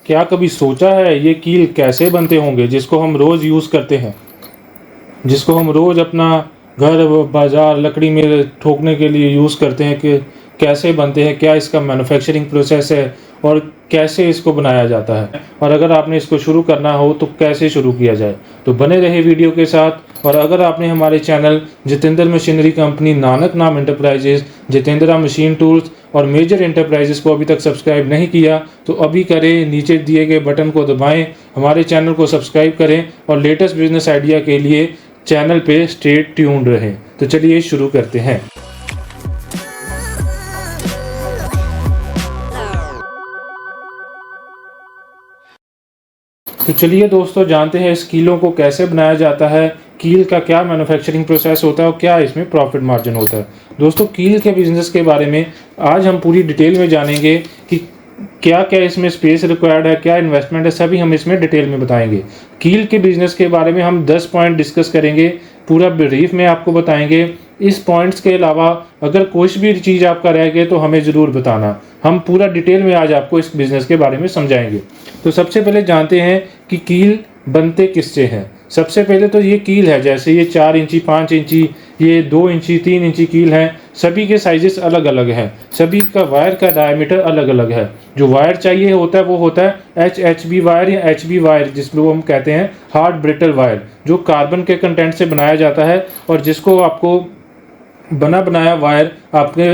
क्या कभी सोचा है ये कील कैसे बनते होंगे जिसको हम रोज़ यूज़ करते हैं, जिसको हम रोज़ अपना घर बाज़ार लकड़ी में ठोकने के लिए यूज़ करते हैं कि कैसे बनते हैं, क्या इसका मैन्युफैक्चरिंग प्रोसेस है और कैसे इसको बनाया जाता है, और अगर आपने इसको शुरू करना हो तो कैसे शुरू किया जाए। तो बने रहे वीडियो के साथ। और अगर आपने हमारे channel Jitendra machinery company, Nanak नाम एंटरप्राइजेज, जितेंद्रा मशीन टूल्स और मेजर एंटरप्राइजेस को अभी तक सब्सक्राइब नहीं किया तो अभी करें, नीचे दिए गए बटन को दबाएं, हमारे चैनल को सब्सक्राइब करें और लेटेस्ट बिजनेस आइडिया के लिए चैनल पे स्टे ट्यून्ड रहें। तो चलिए शुरू करते हैं। तो चलिए दोस्तों, जानते हैं इस कीलों को कैसे बनाया जाता है, कील का क्या मैन्युफैक्चरिंग प्रोसेस होता है और क्या इसमें प्रॉफिट मार्जिन होता है। दोस्तों, कील के बिज़नेस के बारे में आज हम पूरी डिटेल में जानेंगे कि क्या क्या इसमें स्पेस रिक्वायर्ड है, क्या इन्वेस्टमेंट है, सभी हम इसमें डिटेल में बताएंगे। कील के बिज़नेस के बारे में हम 10 पॉइंट डिस्कस करेंगे, पूरा ब्रीफ में आपको बताएंगे। इस पॉइंट्स के अलावा अगर कुछ भी चीज़ आपका रह गया तो हमें ज़रूर बताना, हम पूरा डिटेल में आज आपको इस बिज़नेस के बारे में समझाएंगे। तो सबसे पहले जानते हैं कि कील बनते किससे हैं। सबसे पहले तो ये कील है, जैसे ये 4 इंची, 5 इंची, ये 2 इंची, 3 इंची कील हैं। सभी के साइजेस अलग अलग हैं, सभी का वायर का डायमीटर अलग अलग है। जो वायर चाहिए होता है वो होता है HHB वायर या HB वायर, जिसको हम कहते हैं हार्ड ब्रिटल वायर, जो कार्बन के कंटेंट से बनाया जाता है और जिसको आपको बना बनाया वायर आपके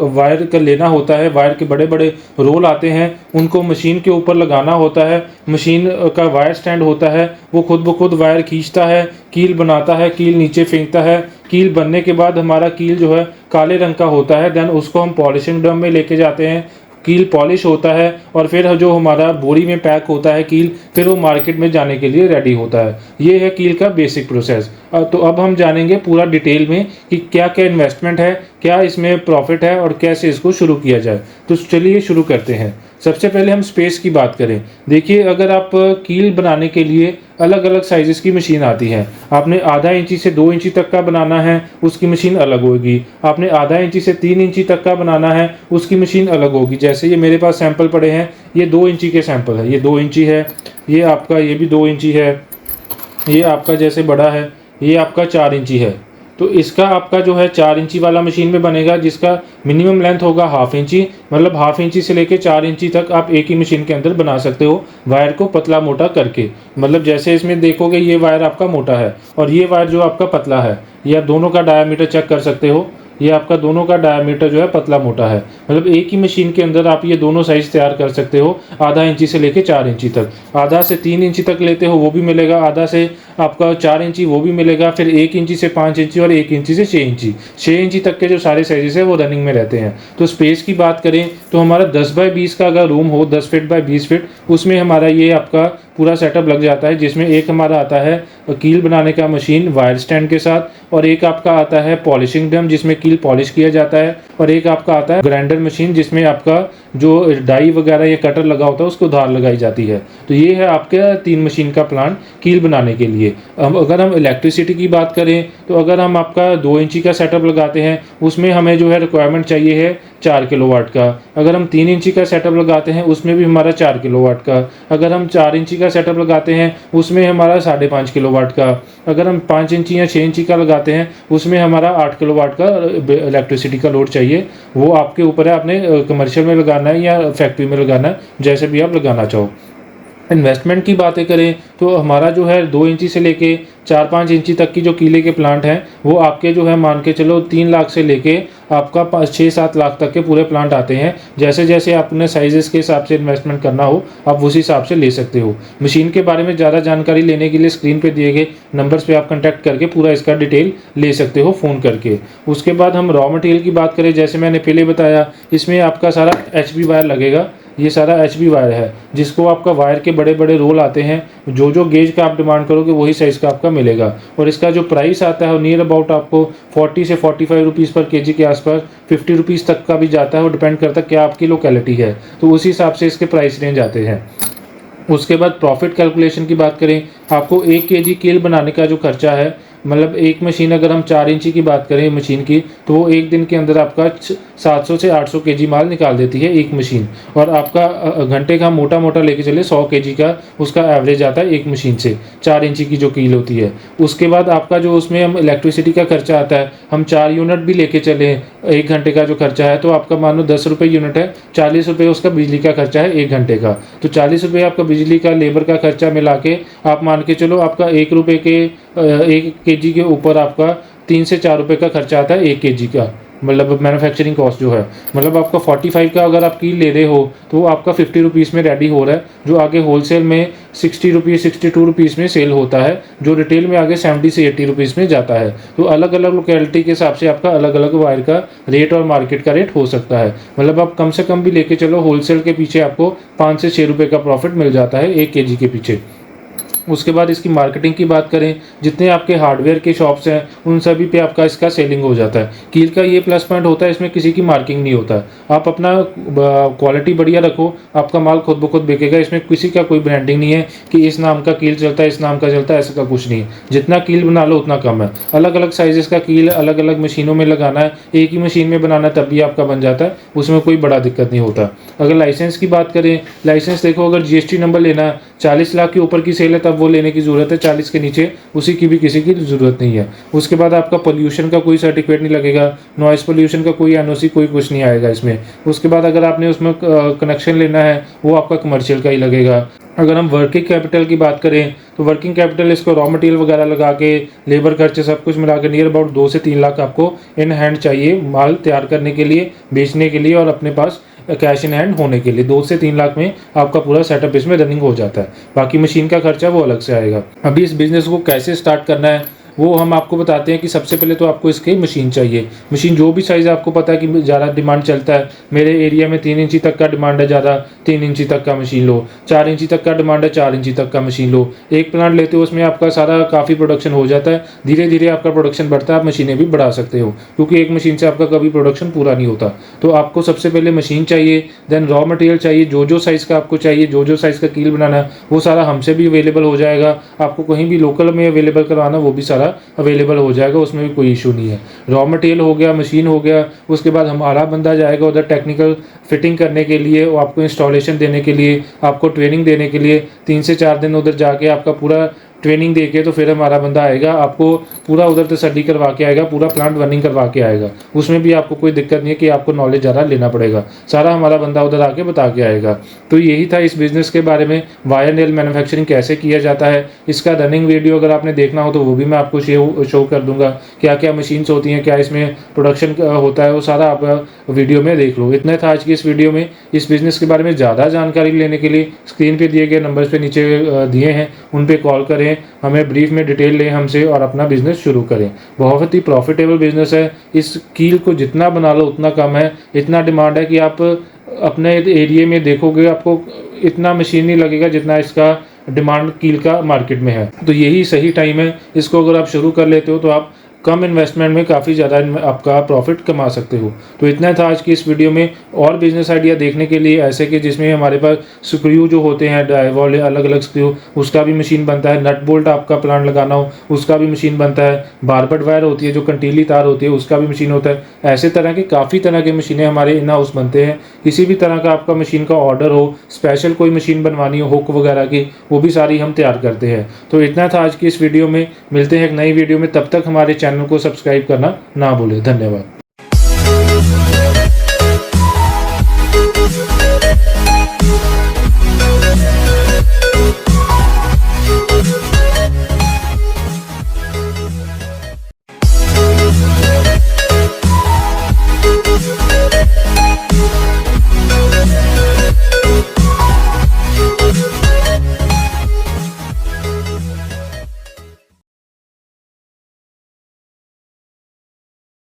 वायर का लेना होता है। वायर के बड़े बड़े रोल आते हैं, उनको मशीन के ऊपर लगाना होता है। मशीन का वायर स्टैंड होता है, वो खुद ब खुद वायर खींचता है, कील बनाता है, कील नीचे फेंकता है। कील बनने के बाद हमारा कील जो है काले रंग का होता है। देन उसको हम पॉलिशिंग ड्रम में लेके जाते हैं, कील पॉलिश होता है और फिर जो हमारा बोरी में पैक होता है कील, फिर वो मार्केट में जाने के लिए रेडी होता है। ये है कील का बेसिक प्रोसेस। तो अब हम जानेंगे पूरा डिटेल में कि क्या क्या इन्वेस्टमेंट है, क्या इसमें प्रॉफिट है और कैसे इसको शुरू किया जाए। तो चलिए शुरू करते हैं। सबसे पहले हम स्पेस की बात करें। देखिए, अगर आप कील बनाने के लिए अलग अलग साइज़ेस की मशीन आती है। आपने आधा इंची से 2 इंची तक का बनाना है, उसकी मशीन अलग होगी। आपने आधा इंची से 3 इंची तक का बनाना है, उसकी मशीन अलग होगी। जैसे ये मेरे पास सैंपल पड़े हैं, ये 2 इंची के सैंपल है। ये 2 इंची है, ये आपका ये भी 2 इंची है, ये आपका जैसे बड़ा है, ये आपका 4 इंची है। तो इसका आपका जो है 4 इंची वाला मशीन में बनेगा, जिसका मिनिमम लेंथ होगा हाफ इंची। मतलब हाफ इंची से लेके 4 इंची तक आप एक ही मशीन के अंदर बना सकते हो, वायर को पतला मोटा करके। मतलब जैसे इसमें देखोगे ये वायर आपका मोटा है और ये वायर जो आपका पतला है, ये आप दोनों का डायामीटर चेक कर सकते हो। ये आपका दोनों का डायमीटर जो है पतला मोटा है। मतलब एक ही मशीन के अंदर आप ये दोनों साइज़ तैयार कर सकते हो, आधा इंची से लेके 4 इंची तक। आधा से 3 इंची तक लेते हो वो भी मिलेगा, आधा से आपका 4 इंची वो भी मिलेगा, फिर 1 इंची से 5 इंची और 1 इंची से 6 इंची। 6 इंची तक के जो सारे साइजेस है वो रनिंग में रहते हैं। तो स्पेस की बात करें तो हमारा 10 बाई 20 का अगर रूम हो, 10 फीट बाई 20 फीट, उसमें हमारा ये आपका पूरा सेटअप लग जाता है। जिसमें एक हमारा आता है कील बनाने का मशीन वायर स्टैंड के साथ, और एक आपका आता है पॉलिशिंग ड्रम जिसमें कील पॉलिश किया जाता है, और एक आपका आता है ग्राइंडर मशीन जिसमें आपका जो डाई वगैरह या कटर लगा होता है उसको धार लगाई जाती है। तो ये है आपके 3 मशीन का प्लान कील बनाने के लिए। अब अगर हम इलेक्ट्रिसिटी की बात करें तो अगर हम आपका 2 इंची का सेटअप लगाते हैं उसमें हमें जो है रिक्वायरमेंट चाहिए है 4 किलोवाट का। अगर हम 3 इंची का सेटअप लगाते हैं उसमें भी हमारा 4 किलोवाट का। अगर हम 4 इंची का सेटअप लगाते हैं उसमें हमारा 5.5 किलोवाट का। अगर हम 5 इंची या 6 इंची का लगाते हैं उसमें हमारा 8 किलोवाट का इलेक्ट्रिसिटी का लोड चाहिए। वो आपके ऊपर है, आपने कमर्शियल में लगाना है या फैक्ट्री में लगाना है, जैसे भी आप लगाना चाहो। इन्वेस्टमेंट की बातें करें तो हमारा जो है 2 इंची से लेके 4-5 इंची तक की जो कीले के प्लांट हैं वो आपके जो है मान के चलो 3 लाख से लेके आपका 6-7 लाख तक के पूरे प्लांट आते हैं। जैसे जैसे आपने साइजेस के हिसाब से इन्वेस्टमेंट करना हो आप उसी हिसाब से ले सकते हो। मशीन के बारे में ज़्यादा जानकारी लेने के लिए स्क्रीन पे दिए गए नंबर्स पे आप कॉन्टैक्ट करके पूरा इसका डिटेल ले सकते हो फ़ोन करके। उसके बाद हम रॉ मटेरियल की बात करें, जैसे मैंने पहले बताया, इसमें आपका सारा HB वायर लगेगा। ये सारा HB वायर है जिसको आपका वायर के बड़े बड़े रोल आते हैं, जो गेज का आप डिमांड करोगे वही साइज़ का आपका मिलेगा। और इसका जो प्राइस आता है नियर अबाउट आपको 40 से 45 रुपीज़ पर केजी के आसपास, 50 रुपीज़ तक का भी जाता है। वो डिपेंड करता है क्या आपकी लोकेलिटी है, तो उसी हिसाब से इसके प्राइस रेंज आते हैं। उसके बाद प्रॉफिट कैलकुलेशन की बात करें, आपको 1 केजी कील बनाने का जो खर्चा है मतलब एक मशीन अगर हम 4 इंची की बात करें मशीन की, तो वो एक दिन के अंदर आपका 700 से 800 केजी माल निकाल देती है एक मशीन। और आपका घंटे का मोटा मोटा लेके चले 100 केजी का उसका एवरेज आता है एक मशीन से, 4 इंची की जो कील होती है। उसके बाद आपका जो उसमें हम इलेक्ट्रिसिटी का खर्चा आता है, हम 4 यूनिट भी लेके चले, एक घंटे का जो खर्चा है, तो आपका मान लो 10 रुपये यूनिट है, 40 रुपये उसका बिजली का खर्चा है एक घंटे का। तो 40 रुपये आपका बिजली का लेबर का खर्चा मिला के आप मान के चलो आपका 1 रुपये के 1 केजी के ऊपर आपका 3 से 4 रुपये का खर्चा आता है 1 केजी का, मतलब मैन्युफैक्चरिंग कॉस्ट जो है। मतलब आपका 45 का अगर आप कील ले रहे हो तो वो आपका 50 रुपीज़ में रेडी हो रहा है, जो आगे होलसेल में 60 रुपीज़ 62 रुपीज़ में सेल होता है, जो रिटेल में आगे 70 से 80 रुपीज़ में जाता है। तो अलग अलग लोकेलिटी के हिसाब से आपका अलग अलग वायर का रेट और मार्केट का रेट हो सकता है। मतलब आप कम से कम भी लेके चलो, होलसेल के पीछे आपको 5 से 6 रुपये का प्रॉफिट मिल जाता है 1 केजी के पीछे। उसके बाद इसकी मार्केटिंग की बात करें, जितने आपके हार्डवेयर के शॉप्स हैं उन सभी पे आपका इसका सेलिंग हो जाता है। कील का ये प्लस पॉइंट होता है, इसमें किसी की मार्किंग नहीं होता। आप अपना क्वालिटी बढ़िया रखो, आपका माल खुद ब खुद बिकेगा। इसमें किसी का कोई ब्रांडिंग नहीं है कि इस नाम का कील चलता है, इस नाम का चलता है, ऐसा का कुछ नहीं है। जितना कील बना लो उतना कम है। अलग अलग साइजेस का कील अलग अलग मशीनों में लगाना है, एक ही मशीन में बनाना है तब भी आपका बन जाता है, उसमें कोई बड़ा दिक्कत नहीं होता। अगर लाइसेंस की बात करें, लाइसेंस देखो, अगर GST नंबर लेना है, 40 लाख के ऊपर की सेल है तब वो लेने की ज़रूरत है, 40 के नीचे उसी की भी किसी की ज़रूरत नहीं है। उसके बाद आपका पोल्यूशन का कोई सर्टिफिकेट नहीं लगेगा, नॉइस पोल्यूशन का कोई NOC कोई कुछ नहीं आएगा इसमें। उसके बाद अगर आपने उसमें कनेक्शन लेना है वो आपका कमर्शियल का ही लगेगा। अगर हम वर्किंग कैपिटल की बात करें तो वर्किंग कैपिटल इसको रॉ मटेरियल वगैरह लगा के लेबर खर्चे सब कुछ मिला के नियर अबाउट 2 से 3 लाख आपको इन हैंड चाहिए माल तैयार करने के लिए, बेचने के लिए और अपने पास कैश इन हैंड होने के लिए। 2 से 3 लाख में आपका पूरा सेटअप इसमें रनिंग हो जाता है। बाकी मशीन का खर्चा वो अलग से आएगा। अभी इस बिज़नेस को कैसे स्टार्ट करना है वो हम आपको बताते हैं कि सबसे पहले तो आपको इसकी मशीन चाहिए। मशीन जो भी साइज़ आपको पता है कि ज़्यादा डिमांड चलता है, मेरे एरिया में 3 इंची तक का डिमांड है, ज़्यादा 3 इंची तक का मशीन लो, 4 इंची तक का डिमांड है, 4 इंची तक का मशीन लो। एक प्लांट लेते हो उसमें आपका सारा काफ़ी प्रोडक्शन हो जाता है, धीरे धीरे आपका प्रोडक्शन बढ़ता है, आप मशीनें भी बढ़ा सकते हो, क्योंकि एक मशीन से आपका कभी प्रोडक्शन पूरा नहीं होता। तो आपको सबसे पहले मशीन चाहिए, देन रॉ मटेरियल चाहिए, जो साइज़ का आपको चाहिए, जो साइज़ का कील बनाना है वो सारा हमसे भी अवेलेबल हो जाएगा। आपको कहीं भी लोकल में अवेलेबल करवाना वो भी सारा अवेलेबल हो जाएगा, उसमें भी कोई इशू नहीं है। रॉ मटेरियल हो गया, मशीन हो गया, उसके बाद हमारा बंदा जाएगा उधर टेक्निकल फिटिंग करने के लिए, वो आपको इंस्टॉलेशन देने के लिए, आपको ट्रेनिंग देने के लिए 3 से 4 दिन उधर जाके आपका पूरा ट्रेनिंग देके तो फिर हमारा बंदा आएगा, आपको पूरा उधर तसल्ली करवा के आएगा, पूरा प्लांट रनिंग करवा के आएगा। उसमें भी आपको कोई दिक्कत नहीं है कि आपको नॉलेज ज़्यादा लेना पड़ेगा, सारा हमारा बंदा उधर आके बता के आएगा। तो यही था इस बिज़नेस के बारे में, वायर नेल मैन्युफैक्चरिंग कैसे किया जाता है। इसका रनिंग वीडियो अगर आपने देखना हो तो वो भी मैं आपको शो कर दूंगा, क्या क्या मशीन्स होती हैं, क्या इसमें प्रोडक्शन होता है, वो सारा आप वीडियो में देख लो। इतना था आज की इस वीडियो में। इस बिज़नेस के बारे में ज़्यादा जानकारी लेने के लिए स्क्रीन पर दिए गए नंबर्स पर नीचे दिए हैं, उन पर कॉल करें, हमें ब्रीफ में डिटेल लें हमसे और अपना बिजनेस शुरू करें। बहुत ही प्रॉफिटेबल बिजनेस है। इस कील को जितना बना लो उतना कम है, इतना डिमांड है कि आप अपने एरिया में देखोगे आपको इतना मशीन नहीं लगेगा जितना इसका डिमांड कील का मार्केट में है। तो यही सही टाइम है, इसको अगर आप शुरू कर लेते हो तो आप कम इन्वेस्टमेंट में काफ़ी ज़्यादा आपका प्रॉफिट कमा सकते हो। तो इतना था आज की इस वीडियो में। और बिजनेस आइडिया देखने के लिए ऐसे कि जिसमें हमारे पास स्क्रू जो होते हैं ड्राइव वाले अलग अलग स्क्रू, उसका भी मशीन बनता है। नट बोल्ट आपका प्लांट लगाना हो उसका भी मशीन बनता है। बारबट वायर होती है जो कंटीली तार होती है उसका भी मशीन होता है। ऐसे तरह के काफ़ी तरह के मशीनें हमारे इन हाउस बनते हैं। किसी भी तरह का आपका मशीन का ऑर्डर हो, स्पेशल कोई मशीन बनवानी हो हुक वगैरह की, वो भी सारी हम तैयार करते हैं। तो इतना था आज की इस वीडियो में। मिलते हैं एक नई वीडियो में, तब तक हमारे चैनल को सब्सक्राइब करना ना भूलें। धन्यवाद।